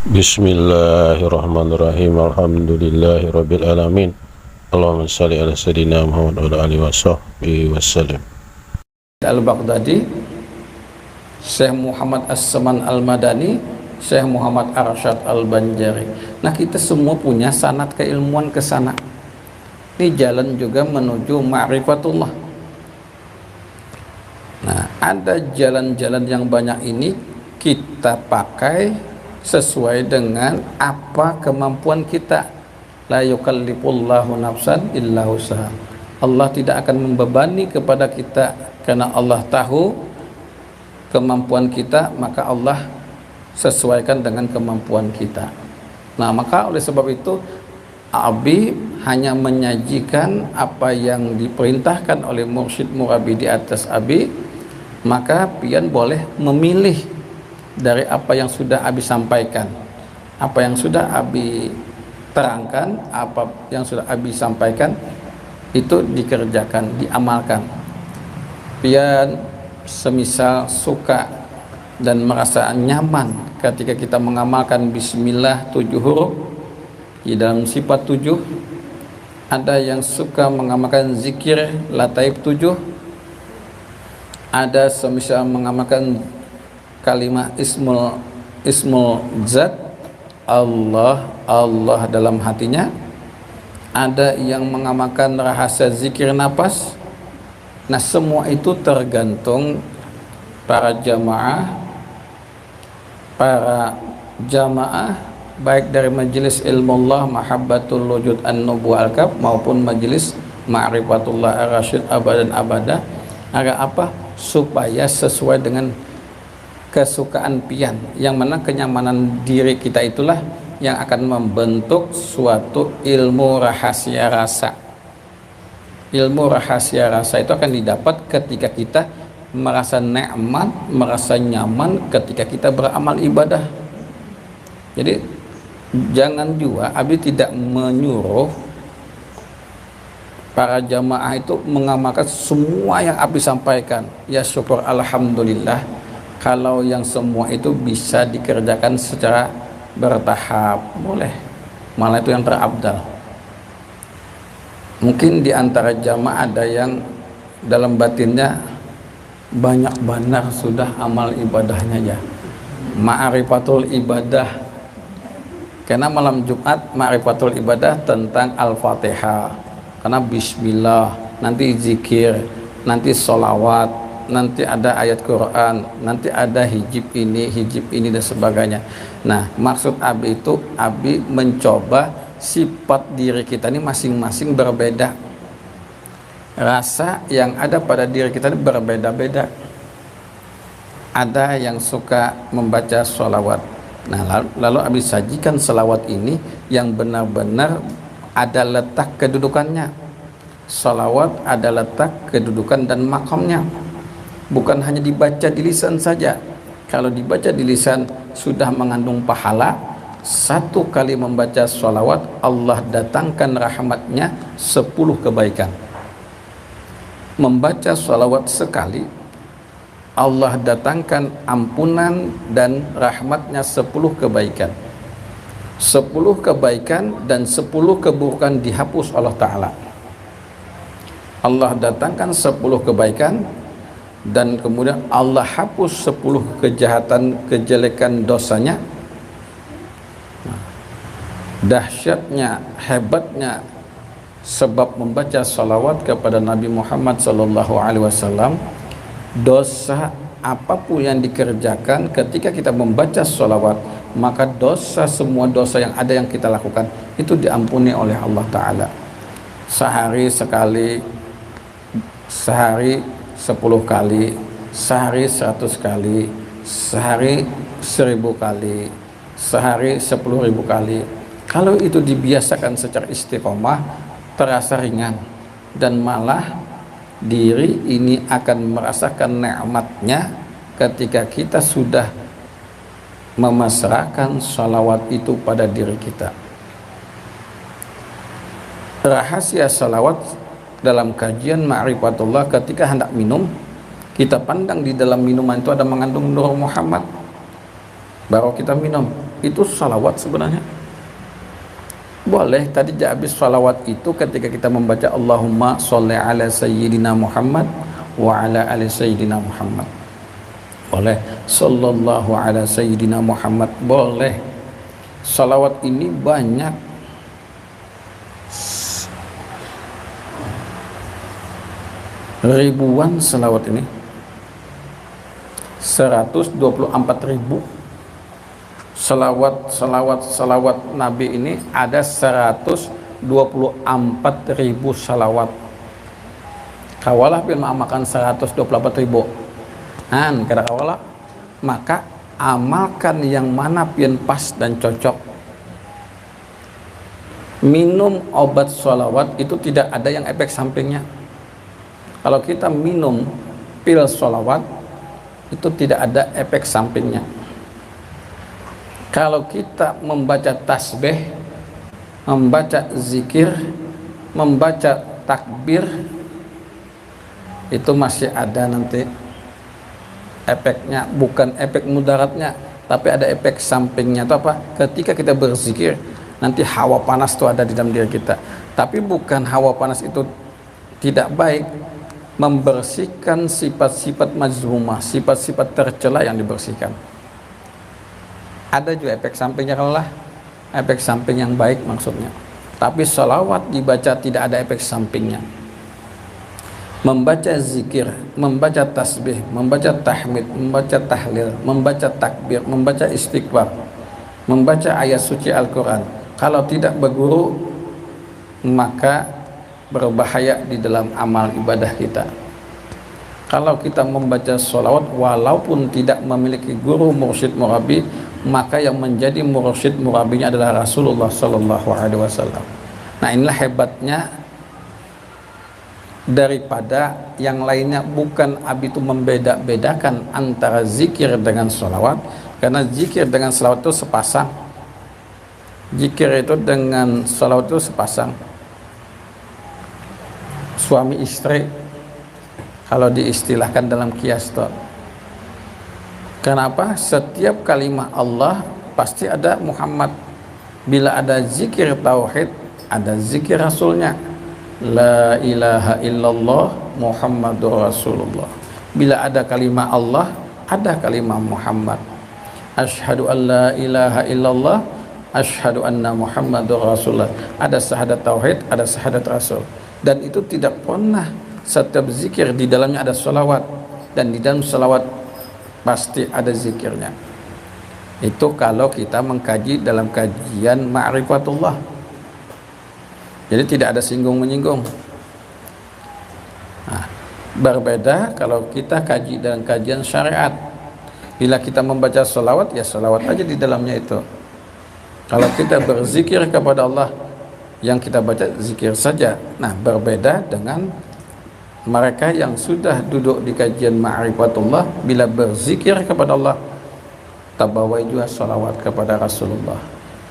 Bismillahirrahmanirrahim. Alhamdulillahirabbil alamin. Allahumma shalli ala sayyidina Muhammad wa ala alihi washabbihi wasallam. Al-Baghdadi, Syekh Muhammad As-Saman Al-Madani, Syekh Muhammad Arsyad Al-Banjari. Nah, kita semua punya sanad keilmuan ke sana. Ini jalan juga menuju ma'rifatullah. Nah, ada jalan-jalan yang banyak ini kita pakai sesuai dengan apa kemampuan kita. La yukallifullahu nafsan illa usaha. Allah tidak akan membebani kepada kita karena Allah tahu kemampuan kita, maka Allah sesuaikan dengan kemampuan kita. Nah, maka oleh sebab itu Abi hanya menyajikan apa yang diperintahkan oleh mursyid murabi di atas Abi, maka pian boleh memilih dari apa yang sudah Abi sampaikan, apa yang sudah Abi terangkan, apa yang sudah Abi sampaikan itu dikerjakan, diamalkan. Pian semisal suka dan merasa nyaman ketika kita mengamalkan bismillah 7 huruf di dalam sifat 7, ada yang suka mengamalkan zikir lataif 7, ada semisal mengamalkan kalimat ismul zat Allah dalam hatinya, ada yang mengamalkan rahasia zikir nafas. Nah, semua itu tergantung para jamaah baik dari majelis ilmullah mahabbatul wujud an-nubuwah al-kaf maupun majelis ma'rifatullah ar-rasyid abadan abada, agar apa? Supaya sesuai dengan kesukaan pian, yang mana kenyamanan diri kita itulah yang akan membentuk suatu ilmu rahasia rasa. Ilmu rahasia rasa itu akan didapat ketika kita merasa nikmat, merasa nyaman ketika kita beramal ibadah. Jadi jangan juga Abi tidak menyuruh para jamaah itu mengamalkan semua yang Abi sampaikan. Ya syukur alhamdulillah kalau yang semua itu bisa dikerjakan secara bertahap, boleh, malah itu yang terabdal. Mungkin di antara jamaah ada yang dalam batinnya banyak benar sudah amal ibadahnya ya, ma'rifatul ibadah, karena malam Jumat ma'rifatul ibadah tentang Al-Fatihah, karena bismillah, nanti zikir, nanti sholawat, nanti ada ayat Quran, nanti ada hijib ini dan sebagainya. Nah, maksud Abi itu Abi mencoba sifat diri kita ini masing-masing berbeda, rasa yang ada pada diri kita ini berbeda-beda. Ada yang suka membaca sholawat. Nah, lalu Abi sajikan sholawat ini yang benar-benar ada letak kedudukannya. Sholawat ada letak kedudukan dan makamnya, bukan hanya dibaca di lisan saja. Kalau dibaca di lisan sudah mengandung pahala. Satu kali membaca sholawat Allah datangkan rahmatnya 10 kebaikan. Membaca sholawat sekali Allah datangkan ampunan dan rahmatnya 10 kebaikan. 10 kebaikan dan 10 keburukan dihapus Allah Ta'ala. Allah datangkan 10 kebaikan dan kemudian Allah hapus 10 kejahatan, kejelekan dosanya. Dahsyatnya, hebatnya sebab membaca salawat kepada Nabi Muhammad SAW. Dosa apapun yang dikerjakan ketika kita membaca salawat, maka dosa, semua dosa yang ada yang kita lakukan itu diampuni oleh Allah Ta'ala. Sehari sekali, sehari 10 kali, sehari 100 kali, sehari 1000 kali, sehari 10.000 kali. Kalau itu dibiasakan secara istiqomah, terasa ringan, dan malah diri ini akan merasakan nikmatnya ketika kita sudah memasrahkan salawat itu pada diri kita. Rahasia salawat dalam kajian ma'rifatullah, ketika hendak minum, kita pandang di dalam minuman itu ada mengandung Nur Muhammad, baru kita minum. itu salawat sebenarnya? Boleh. Tadi habis salawat itu ketika kita membaca Allahumma sholli ala sayyidina Muhammad wa ala ali sayyidina Muhammad, boleh. Sallallahu ala sayyidina Muhammad, boleh. Salawat ini banyak, ribuan salawat ini, 124.000 salawat Nabi ini ada 124.000 salawat. Kawalah bin makan 124.000 kada kawalah, maka amalkan yang mana pian pas dan cocok. Minum obat sholawat itu tidak ada yang efek sampingnya. Kalau kita minum pil sholawat itu tidak ada efek sampingnya. Kalau kita membaca tasbih, membaca zikir, membaca takbir, itu masih ada nanti efeknya, bukan efek mudaratnya, tapi ada efek sampingnya. Itu apa? Ketika kita berzikir, nanti hawa panas itu ada di dalam diri kita. Tapi bukan hawa panas itu tidak baik, membersihkan sifat-sifat mazmumah, sifat-sifat tercela yang dibersihkan. Ada juga efek sampingnya, kalau lah efek samping yang baik maksudnya. Tapi sholawat dibaca tidak ada efek sampingnya. Membaca zikir, membaca tasbih, membaca tahmid, membaca tahlil, membaca takbir, membaca istighfar, membaca ayat suci Al-Quran, kalau tidak berguru maka berbahaya di dalam amal ibadah kita. Kalau kita membaca sholawat walaupun tidak memiliki guru mursyid murabi, maka yang menjadi mursyid murabinya adalah Rasulullah Sallallahu Alaihi Wasallam. Nah, inilah hebatnya daripada yang lainnya. Bukan abi itu membeda-bedakan antara zikir dengan sholawat, karena zikir dengan sholawat itu sepasang. Zikir itu dengan sholawat itu sepasang, suami istri kalau diistilahkan dalam kias itu. Kenapa? Setiap kalimat Allah pasti ada Muhammad. Bila ada zikir tauhid, ada zikir Rasulnya. La ilaha illallah Muhammadur Rasulullah. Bila ada kalimat Allah, ada kalimat Muhammad. Asyhadu an la ilaha illallah, asyhadu anna Muhammadur Rasulullah. Ada syahadat tauhid, ada syahadat Rasul. Dan itu tidak pernah, setiap zikir di dalamnya ada sholawat, dan di dalam sholawat pasti ada zikirnya. Itu kalau kita mengkaji dalam kajian ma'rifatullah. Jadi tidak ada singgung menyinggung. Nah, berbeda kalau kita kaji dalam kajian syariat. Bila kita membaca sholawat, ya sholawat aja di dalamnya itu. Kalau kita berzikir kepada Allah, yang kita baca zikir saja. Nah, berbeda dengan mereka yang sudah duduk di kajian ma'rifatullah, bila berzikir kepada Allah, tabawai juga salawat kepada Rasulullah.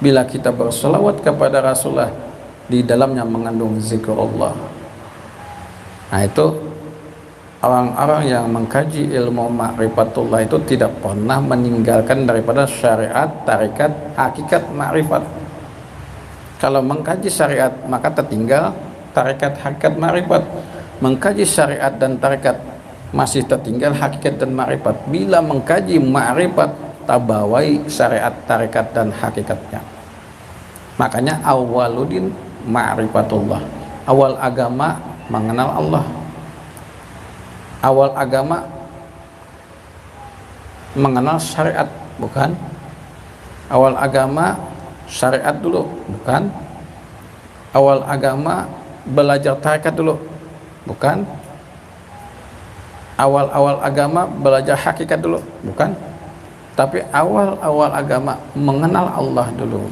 Bila kita bersalawat kepada Rasulullah, di dalamnya mengandung zikrullah. Nah, itu orang-orang yang mengkaji ilmu ma'rifatullah itu tidak pernah meninggalkan daripada syariat, tarikat, hakikat, ma'rifat. Kalau mengkaji syariat maka tertinggal tarikat, hakikat, ma'rifat. Mengkaji syariat dan tarikat masih tertinggal hakikat dan ma'rifat. Bila mengkaji ma'rifat, tabawai syariat, tarikat dan hakikatnya. Makanya awaludin ma'rifatullah. Awal agama mengenal Allah. Awal agama mengenal syariat, bukan? Awal agama syariat dulu, bukan? Awal agama belajar tarikat dulu, bukan? Awal-awal agama belajar hakikat dulu, bukan? Tapi awal-awal agama mengenal Allah dulu.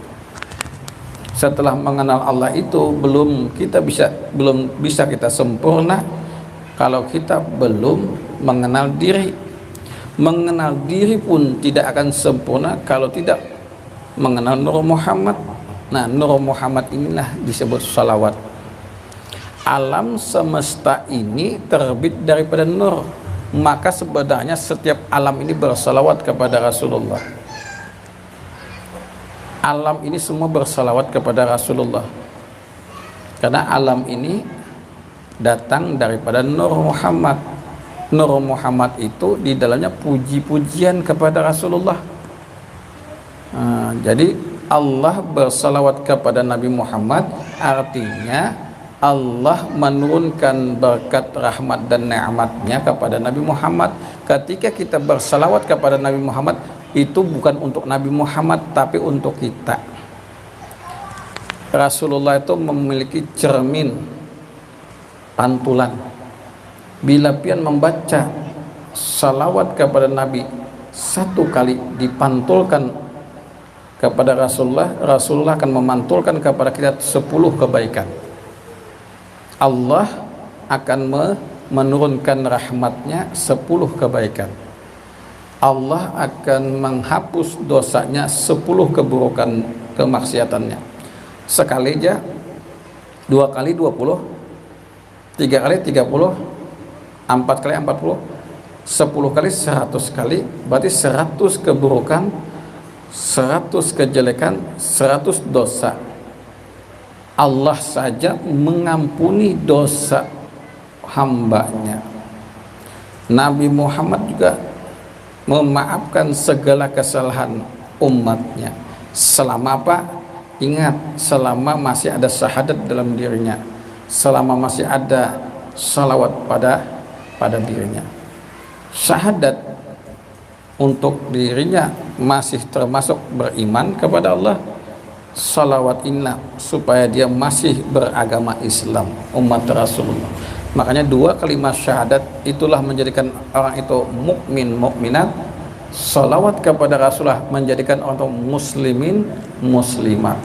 Setelah mengenal Allah itu belum bisa kita sempurna kalau kita belum mengenal diri. Mengenal diri pun tidak akan sempurna kalau tidak mengenal Nur Muhammad. Nah, Nur Muhammad inilah disebut salawat. Alam semesta ini terbit daripada nur, maka sebenarnya setiap alam ini bersalawat kepada Rasulullah. alam ini semua bersalawat kepada Rasulullah, karena alam ini datang daripada Nur Muhammad. Nur Muhammad itu di dalamnya puji-pujian kepada Rasulullah. Jadi Allah bersalawat kepada Nabi Muhammad, artinya Allah menurunkan berkat, rahmat dan nikmatnya kepada Nabi Muhammad. Ketika kita bersalawat kepada Nabi Muhammad, itu bukan untuk Nabi Muhammad tapi untuk kita. Rasulullah itu memiliki cermin pantulan. Bila pian membaca salawat kepada Nabi satu kali dipantulkan kepada Rasulullah, Rasulullah akan memantulkan kepada kita 10 kebaikan. Allah akan menurunkan rahmatnya 10 kebaikan. Allah akan menghapus dosanya 10 keburukan, kemaksiatannya. Sekali aja, 2 kali 20, 3 kali 30, 4 kali 40, 10 kali 100 kali, berarti 100 keburukan, 100 kejelekan, 100 dosa. Allah saja mengampuni dosa hambanya. Nabi Muhammad juga memaafkan segala kesalahan umatnya. Selama apa? Ingat, selama masih ada syahadat dalam dirinya, selama masih ada salawat pada dirinya. Syahadat untuk dirinya masih termasuk beriman kepada Allah. Salawat inna supaya dia masih beragama Islam, umat Rasulullah. Makanya 2 kalimat syahadat itulah menjadikan orang itu mukmin, mukminat. Salawat kepada Rasulullah menjadikan orang itu muslimin, muslimat.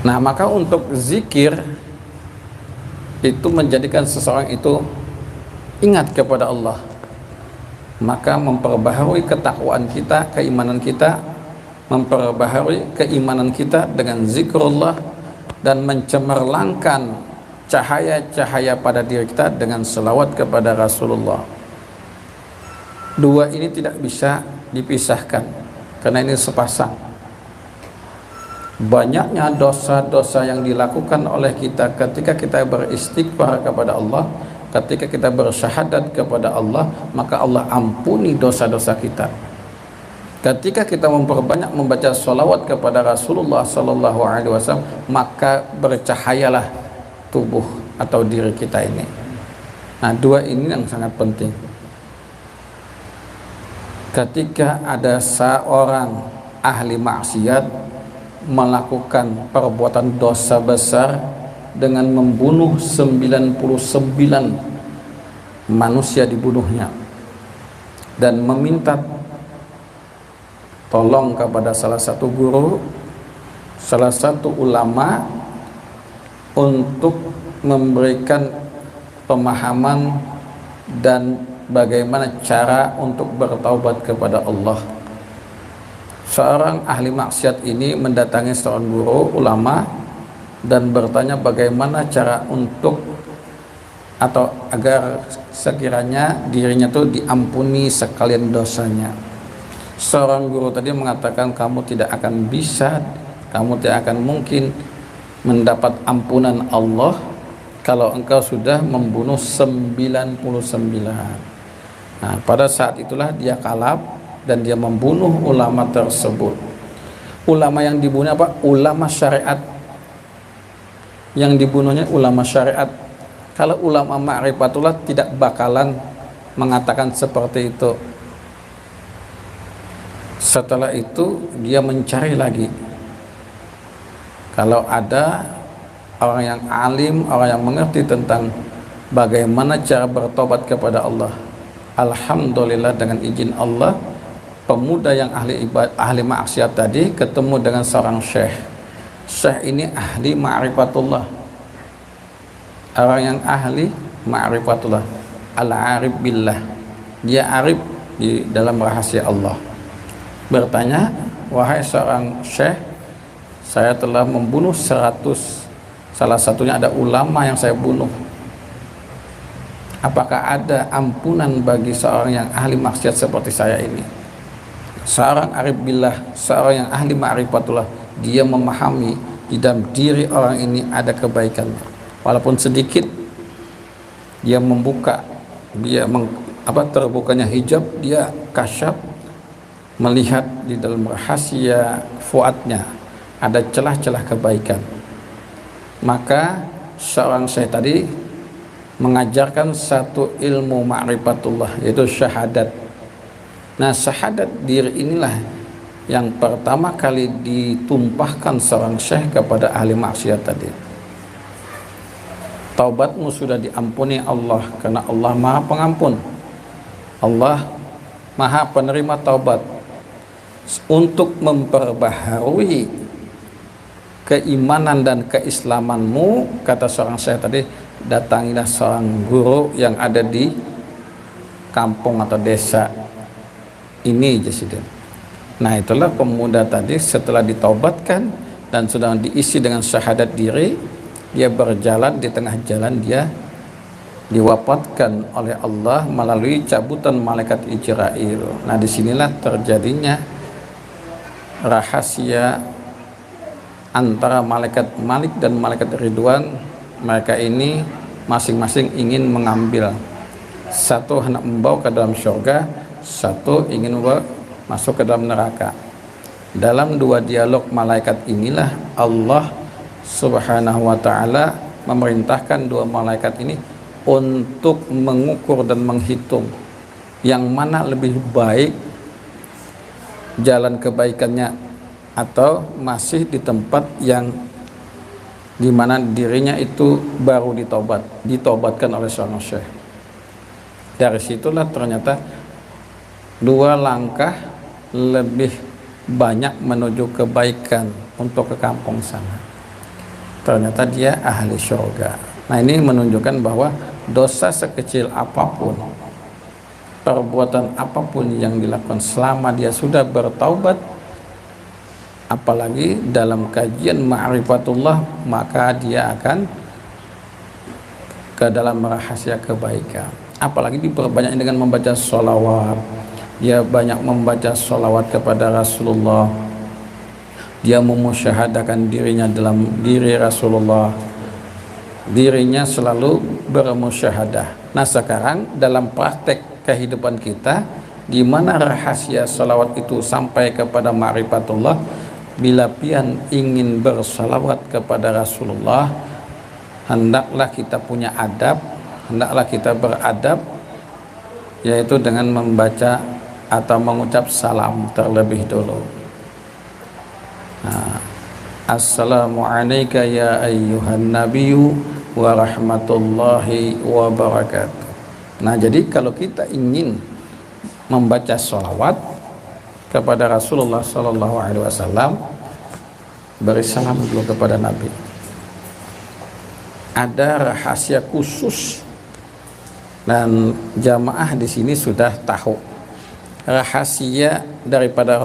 Nah, maka untuk zikir itu menjadikan seseorang itu ingat kepada Allah, maka memperbaharui ketakwaan kita, keimanan kita, memperbaharui keimanan kita dengan zikrullah, dan mencemerlangkan cahaya-cahaya pada diri kita dengan selawat kepada Rasulullah. 2 ini tidak bisa dipisahkan karena ini sepasang. Banyaknya dosa-dosa yang dilakukan oleh kita ketika kita beristighfar kepada Allah, ketika kita bersyahadat kepada Allah, maka Allah ampuni dosa-dosa kita. Ketika kita memperbanyak membaca sholawat kepada Rasulullah Sallallahu Alaihi Wasallam, maka bercahayalah tubuh atau diri kita ini. Nah, 2 ini yang sangat penting. Ketika ada seorang ahli maksiat melakukan perbuatan dosa besar dengan membunuh 99 manusia dibunuhnya, dan meminta tolong kepada salah satu guru, salah satu ulama untuk memberikan pemahaman dan bagaimana cara untuk bertaubat kepada Allah. Seorang ahli maksiat ini mendatangi seorang guru ulama dan bertanya bagaimana cara untuk atau agar sekiranya dirinya itu diampuni sekalian dosanya. Seorang guru tadi mengatakan, kamu tidak akan bisa, kamu tidak akan mungkin mendapat ampunan Allah kalau engkau sudah membunuh 99. Nah, pada saat itulah dia kalap dan dia membunuh ulama tersebut. Ulama yang dibunuh apa? Ulama syariat. Yang dibunuhnya ulama syariat. Kalau ulama ma'rifatullah tidak bakalan mengatakan seperti itu. Setelah itu dia mencari lagi. Kalau ada orang yang alim, orang yang mengerti tentang bagaimana cara bertobat kepada Allah, alhamdulillah dengan izin Allah, pemuda yang ahli maksiat tadi ketemu dengan seorang syekh. Syekh ini ahli ma'rifatullah, orang yang ahli ma'rifatullah, al-arif billah, dia arif di dalam rahasia Allah. Bertanya, wahai seorang syekh, saya telah membunuh 100, salah satunya ada ulama yang saya bunuh. Apakah ada ampunan bagi seorang yang ahli maksiat seperti saya ini? Seorang arif billah, seorang yang ahli ma'rifatullah, dia memahami di dalam diri orang ini ada kebaikan, walaupun sedikit. Dia membuka, terbukanya hijab, dia kasyaf, melihat di dalam rahasia fuadnya ada celah-celah kebaikan. Maka seorang syekh tadi mengajarkan satu ilmu ma'rifatullah, yaitu syahadat. Nah, syahadat diri inilah yang pertama kali ditumpahkan seorang syekh kepada ahli maksiat tadi. Taubatmu sudah diampuni Allah, karena Allah Maha Pengampun. Allah Maha Penerima taubat. Untuk memperbaharui keimanan dan keislamanmu, kata seorang syekh tadi, datangilah seorang guru yang ada di kampung atau desa ini, Jasiden. Nah, itulah pemuda tadi setelah ditaubatkan dan sudah diisi dengan syahadat diri, dia berjalan di tengah jalan, dia diwafatkan oleh Allah melalui cabutan malaikat Ijrail. Nah, disinilah terjadinya rahasia antara malaikat Malik dan malaikat Ridwan. Mereka ini masing-masing ingin mengambil, satu hendak membawa ke dalam surga, satu ingin masuk ke dalam neraka. Dalam dua dialog malaikat inilah Allah Subhanahu wa ta'ala memerintahkan dua malaikat ini untuk mengukur dan menghitung yang mana lebih baik jalan kebaikannya, atau masih di tempat yang dimana dirinya itu baru ditobatkan oleh seorang syekh. Dari situlah ternyata dua langkah lebih banyak menuju kebaikan untuk ke kampung sana. Ternyata dia ahli surga. Nah, ini menunjukkan bahwa dosa sekecil apapun, perbuatan apapun yang dilakukan selama dia sudah bertaubat, apalagi dalam kajian ma'rifatullah, maka dia akan ke dalam rahasia kebaikan. Apalagi diperbanyak dengan membaca sholawat. Dia banyak membaca sholawat kepada Rasulullah. Dia memusyahadakan dirinya dalam diri Rasulullah. Dirinya selalu bermusyahadah. Nah, sekarang dalam praktek kehidupan kita, di mana rahasia sholawat itu sampai kepada ma'rifatullah, bila pian ingin bersalawat kepada Rasulullah, hendaklah kita punya adab, hendaklah kita beradab, yaitu dengan membaca atau mengucap salam terlebih dulu. Nah, assalamu alayka ya ayyuhan nabiyyu wa rahmatullahi wa barakatuh. Nah, jadi kalau kita ingin membaca sholawat kepada Rasulullah Sallallahu Alaihi Wasallam, beri salam dulu kepada Nabi. Ada rahasia khusus dan jamaah di sini sudah tahu rahasia daripada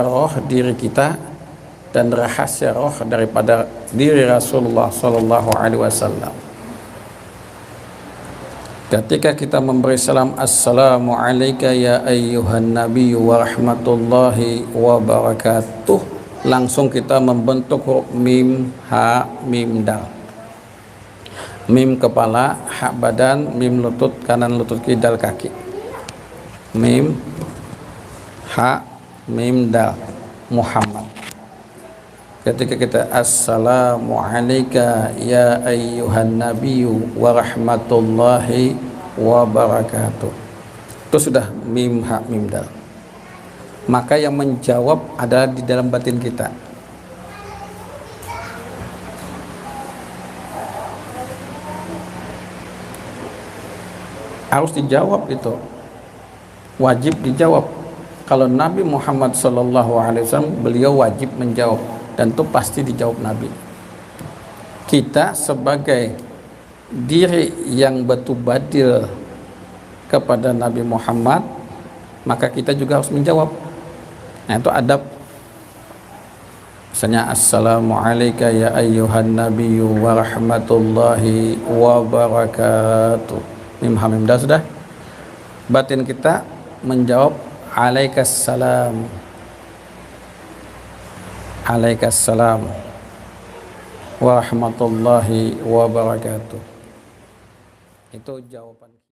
roh diri kita dan rahasia roh daripada diri Rasulullah Sallallahu Alaihi Wasallam. Ketika kita memberi salam, assalamu alayka ya ayyuhan nabiyyu wa rahmatullahi wa barakatuh, langsung kita membentuk huruf mim, ha, mim, dal. Mim kepala, ha badan, mim lutut kanan, lutut kiri, dal kaki. Mim, ha, mim, dal, Muhammad. Ketika kita assalamu alayka ya ayyuhan nabiyyu wa rahmatullahi wa barakatuh, itu sudah mim, ha, mim, dal. Maka yang menjawab adalah di dalam batin kita. Harus dijawab, itu wajib dijawab. Kalau Nabi Muhammad SAW, beliau wajib menjawab, dan itu pasti dijawab Nabi. Kita sebagai diri yang bertubadil kepada Nabi Muhammad, maka kita juga harus menjawab. Nah, itu adab. Misalnya assalamu alayka ya ayyuhan nabiyyu wa rahmatullahi wa barakatuh, mim, ha, mim, dal sudah. batin kita menjawab alaikassalam, alaikassalam warahmatullahi wabarakatuh. Itu jawaban.